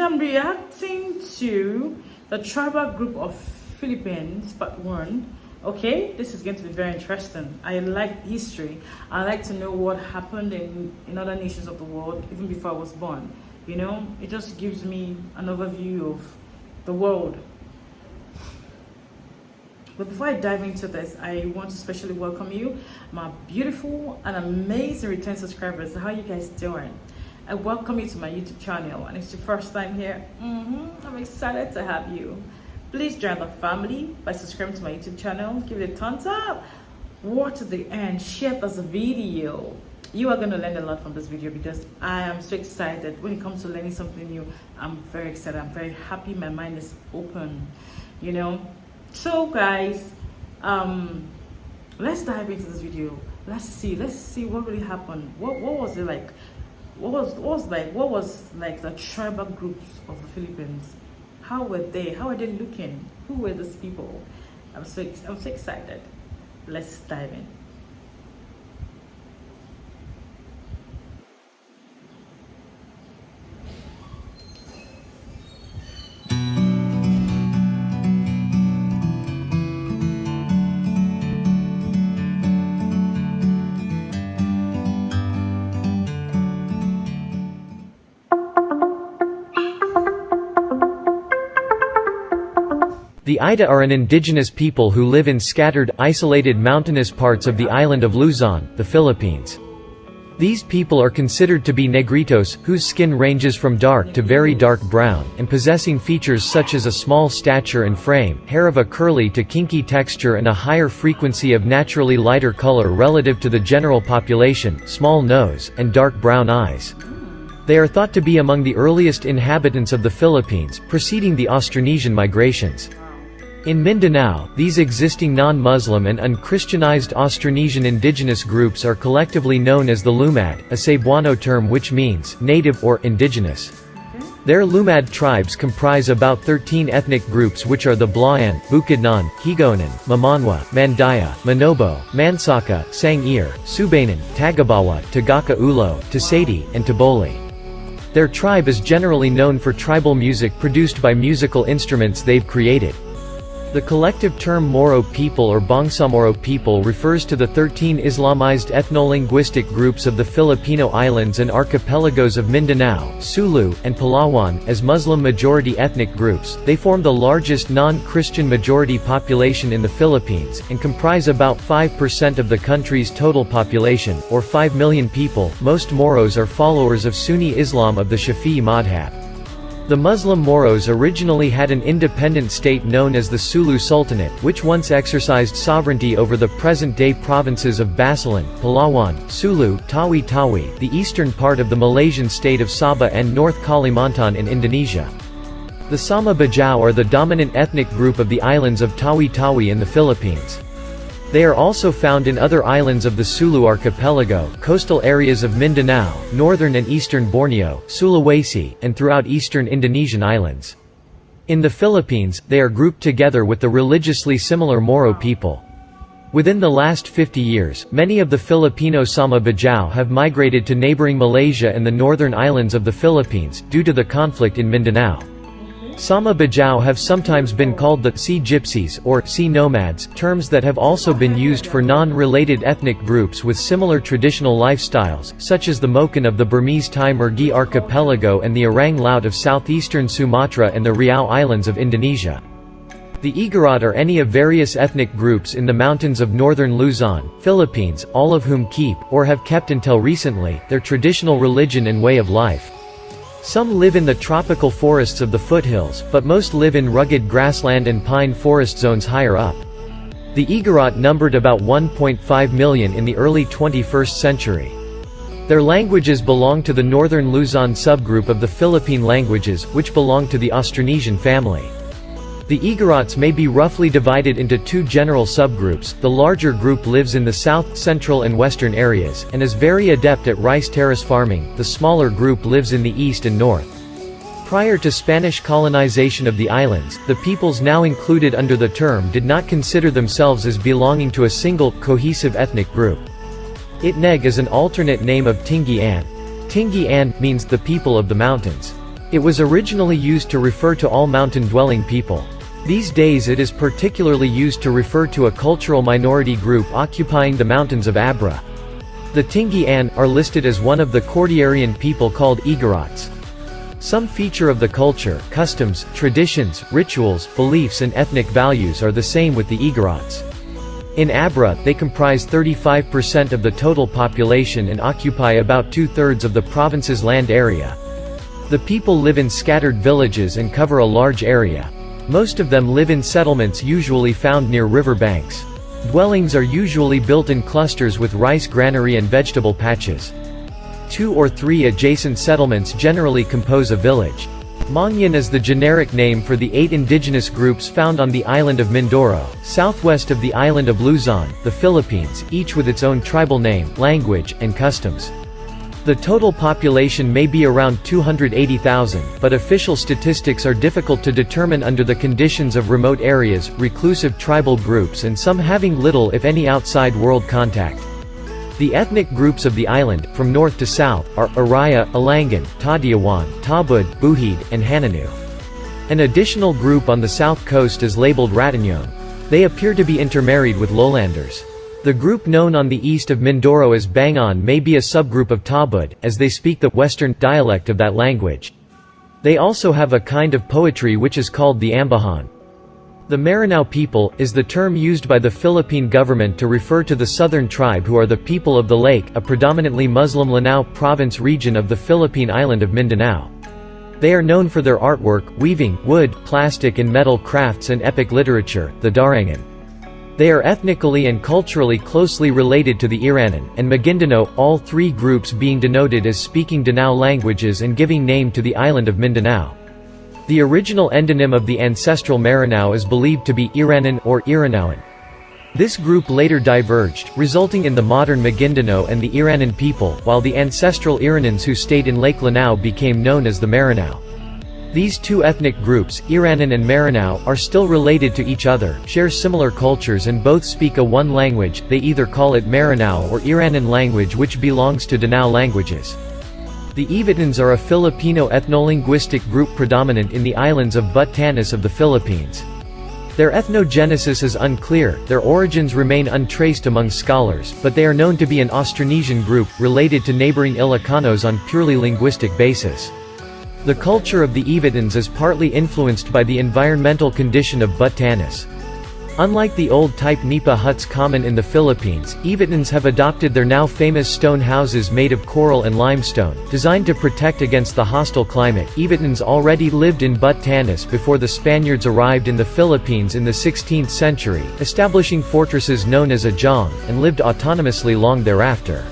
I'm reacting to the tribal group of Philippines, part one. Okay, this is going to be very interesting. I like history. I like to know what happened in other nations of the world, even before I was born. You know, it just gives me an overview of the world. But before I dive into this, I want to specially welcome you, my beautiful and amazing return subscribers. How are you guys doing? I welcome you to my YouTube channel, and it's your first time here. I'm excited to have you. Please join the family by subscribing to my YouTube channel. Give it a thumbs up. Watch to the end. Share this video. You are going to learn a lot from this video because I am so excited. When it comes to learning something new, I'm very excited. I'm very happy. My mind is open. You know. So guys, let's dive into this video. Let's see what really happened. What was it like? What was like the tribal groups of the Philippines? How were they? How are they looking? Who were these people? I'm so excited. Let's dive in. The Aida are an indigenous people who live in scattered, isolated mountainous parts of the island of Luzon, the Philippines. These people are considered to be negritos, whose skin ranges from dark to very dark brown, and possessing features such as a small stature and frame, hair of a curly to kinky texture and a higher frequency of naturally lighter color relative to the general population, small nose, and dark brown eyes. They are thought to be among the earliest inhabitants of the Philippines, preceding the Austronesian migrations. In Mindanao, these existing non-Muslim and unchristianized Austronesian indigenous groups are collectively known as the Lumad, a Cebuano term which means native or indigenous. Their Lumad tribes comprise about 13 ethnic groups which are the Blayan, Bukidnon, Higaonon, Mamanwa, Mandaya, Manobo, Mansaka, Sangir, Subanon, Tagabawa, Tagaka Ulo, Tasadi, and Taboli. Their tribe is generally known for tribal music produced by musical instruments they've created. The collective term Moro people or Bangsamoro people refers to the 13 Islamized ethno-linguistic groups of the Filipino islands and archipelagos of Mindanao, Sulu, and Palawan. As Muslim-majority ethnic groups, they form the largest non-Christian majority population in the Philippines, and comprise about 5% of the country's total population, or 5 million people. Most Moros are followers of Sunni Islam of the Shafi'i madhab. The Muslim Moros originally had an independent state known as the Sulu Sultanate, which once exercised sovereignty over the present-day provinces of Basilan, Palawan, Sulu, Tawi-Tawi, the eastern part of the Malaysian state of Sabah and North Kalimantan in Indonesia. The Sama Bajau are the dominant ethnic group of the islands of Tawi-Tawi in the Philippines. They are also found in other islands of the Sulu archipelago, coastal areas of Mindanao, northern and eastern Borneo, Sulawesi, and throughout eastern Indonesian islands. In the Philippines, they are grouped together with the religiously similar Moro people. Within the last 50 years, many of the Filipino Sama Bajau have migrated to neighboring Malaysia and the northern islands of the Philippines, due to the conflict in Mindanao. Sama Bajau have sometimes been called the Sea Gypsies or Sea Nomads, terms that have also been used for non-related ethnic groups with similar traditional lifestyles, such as the Moken of the Burmese Timor-Gi archipelago and the Orang Laut of southeastern Sumatra and the Riau Islands of Indonesia. The Igorot are any of various ethnic groups in the mountains of northern Luzon, Philippines, all of whom keep, or have kept until recently, their traditional religion and way of life. Some live in the tropical forests of the foothills, but most live in rugged grassland and pine forest zones higher up. The Igorot numbered about 1.5 million in the early 21st century. Their languages belong to the northern Luzon subgroup of the Philippine languages, which belong to the Austronesian family. The Igorots may be roughly divided into two general subgroups. The larger group lives in the south, central and western areas, and is very adept at rice terrace farming. The smaller group lives in the east and north. Prior to Spanish colonization of the islands, the peoples now included under the term did not consider themselves as belonging to a single, cohesive ethnic group. Itneg is an alternate name of Tinggi An. Tinggi An means the people of the mountains. It was originally used to refer to all mountain-dwelling people. These days it is particularly used to refer to a cultural minority group occupying the mountains of Abra. The Tingyi-an are listed as one of the Cordilleran people called Igorots. Some feature of the culture, customs, traditions, rituals, beliefs and ethnic values are the same with the Igorots. In Abra, they comprise 35% of the total population and occupy about 2/3 of the province's land area. The people live in scattered villages and cover a large area. Most of them live in settlements usually found near river banks. Dwellings are usually built in clusters with rice granary and vegetable patches. 2 or 3 adjacent settlements generally compose a village. Mangyan is the generic name for the 8 indigenous groups found on the island of Mindoro, southwest of the island of Luzon, the Philippines, each with its own tribal name, language, and customs. The total population may be around 280,000, but official statistics are difficult to determine under the conditions of remote areas, reclusive tribal groups and some having little if any outside world contact. The ethnic groups of the island, from north to south, are Araya, Alangan, Tadiawan, Tabud, Buhid, and Hananu. An additional group on the south coast is labeled Ratanyong. They appear to be intermarried with lowlanders. The group known on the east of Mindoro as Bangon may be a subgroup of Tabud, as they speak the western dialect of that language. They also have a kind of poetry which is called the Ambahan. The Maranao people is the term used by the Philippine government to refer to the southern tribe who are the people of the lake, a predominantly Muslim Lanao province region of the Philippine island of Mindanao. They are known for their artwork, weaving, wood, plastic and metal crafts and epic literature, the Darangan. They are ethnically and culturally closely related to the Iranan and Maguindanao, all 3 groups being denoted as speaking Danao languages and giving name to the island of Mindanao. The original endonym of the ancestral Maranao is believed to be Iranan or Iranaoan. This group later diverged, resulting in the modern Maguindanao and the Iranan people, while the ancestral Iranans who stayed in Lake Lanao became known as the Maranao. These 2 ethnic groups, Iranan and Maranao, are still related to each other, share similar cultures and both speak a one language. They either call it Maranao or Iranan language which belongs to Danao languages. The Ivitans are a Filipino ethnolinguistic group predominant in the islands of Batanes of the Philippines. Their ethnogenesis is unclear, their origins remain untraced among scholars, but they are known to be an Austronesian group, related to neighboring Ilocanos on purely linguistic basis. The culture of the Ivitans is partly influenced by the environmental condition of Batanes. Unlike the old-type nipa huts common in the Philippines, Ivitans have adopted their now famous stone houses made of coral and limestone, designed to protect against the hostile climate. Ivitans already lived in Batanes before the Spaniards arrived in the Philippines in the 16th century, establishing fortresses known as Ajong, and lived autonomously long thereafter.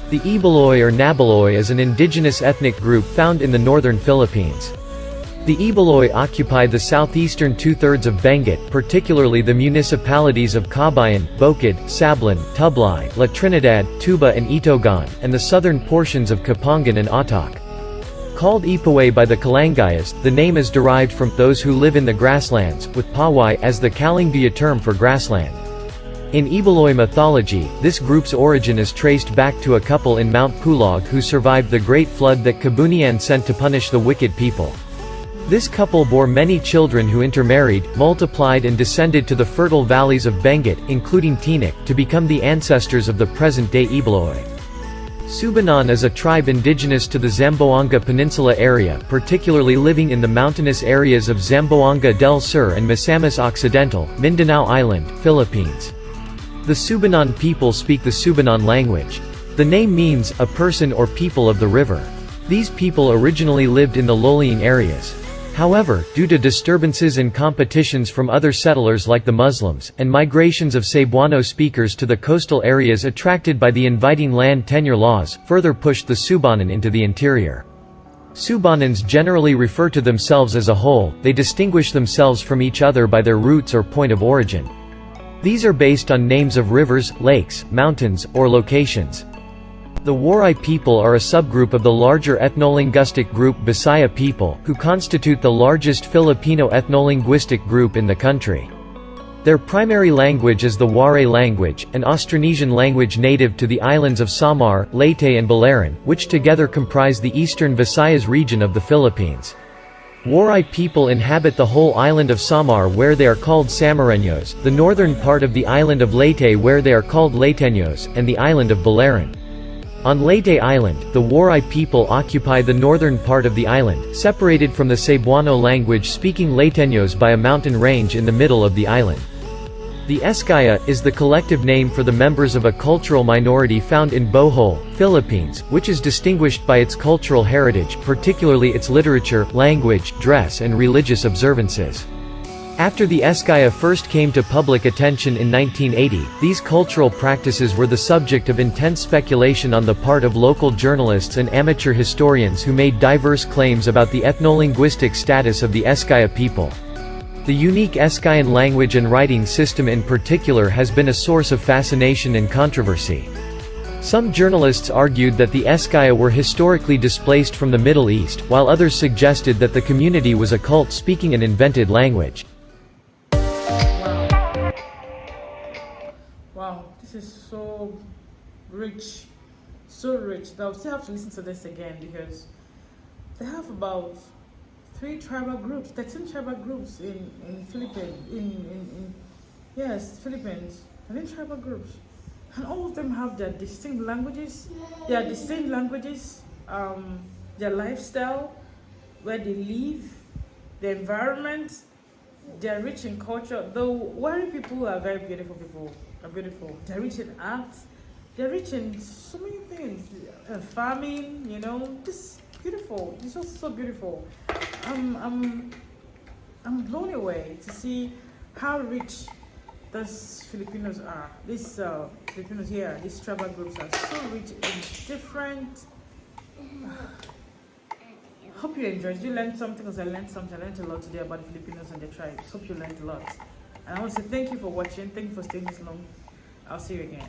The Ibaloy or Nabaloy is an indigenous ethnic group found in the northern Philippines. The Ibaloy occupy the southeastern 2/3 of Benguet, particularly the municipalities of Cabayan, Bukid, Sablan, Tublay, La Trinidad, Tuba and Itogon, and the southern portions of Kapangan and Atak. Called Ipaway by the Kalangayas, the name is derived from those who live in the grasslands, with Paway as the Kalingbia term for grassland. In Ibaloy mythology, this group's origin is traced back to a couple in Mount Pulag who survived the Great Flood that Kabunian sent to punish the wicked people. This couple bore many children who intermarried, multiplied and descended to the fertile valleys of Benguet, including Tinik, to become the ancestors of the present-day Ibaloy. Subanon is a tribe indigenous to the Zamboanga Peninsula area, particularly living in the mountainous areas of Zamboanga del Sur and Misamis Occidental, Mindanao Island, Philippines. The Subanon people speak the Subanon language. The name means, a person or people of the river. These people originally lived in the Loliang areas. However, due to disturbances and competitions from other settlers like the Muslims, and migrations of Cebuano speakers to the coastal areas attracted by the inviting land tenure laws, further pushed the Subanon into the interior. Subanons generally refer to themselves as a whole, they distinguish themselves from each other by their roots or point of origin. These are based on names of rivers, lakes, mountains, or locations. The Waray people are a subgroup of the larger ethnolinguistic group Bisaya people, who constitute the largest Filipino ethnolinguistic group in the country. Their primary language is the Waray language, an Austronesian language native to the islands of Samar, Leyte and Balaran, which together comprise the eastern Visayas region of the Philippines. Waray people inhabit the whole island of Samar where they are called Samareños, the northern part of the island of Leyte where they are called Leyteños, and the island of Balaran. On Leyte Island, the Waray people occupy the northern part of the island, separated from the Cebuano language-speaking Leyteños by a mountain range in the middle of the island. The Eskaya is the collective name for the members of a cultural minority found in Bohol, Philippines, which is distinguished by its cultural heritage, particularly its literature, language, dress and religious observances. After the Eskaya first came to public attention in 1980, these cultural practices were the subject of intense speculation on the part of local journalists and amateur historians who made diverse claims about the ethnolinguistic status of the Eskaya people. The unique Eskayan language and writing system in particular has been a source of fascination and controversy. Some journalists argued that the Eskaya were historically displaced from the Middle East, while others suggested that the community was a cult speaking an invented language. Wow, this is so rich, so rich. I'll still have to listen to this again because they have about 13 tribal groups in Philippines, yes, Philippines, 13 tribal groups. And all of them have their distinct languages, their lifestyle, where they live, the environment. They're rich in culture. Though Wari people are very beautiful people, They're rich in art, they're rich in so many things. Farming, just beautiful. It's just so beautiful. I'm blown away to see how rich these Filipinos are. These Filipinos here, these tribal groups are so rich in different. Hope you enjoyed. Did you learn something? Because I learned something. I learned a lot today about the Filipinos and their tribes. Hope you learned a lot. And I want to say thank you for watching. Thank you for staying this long. I'll see you again.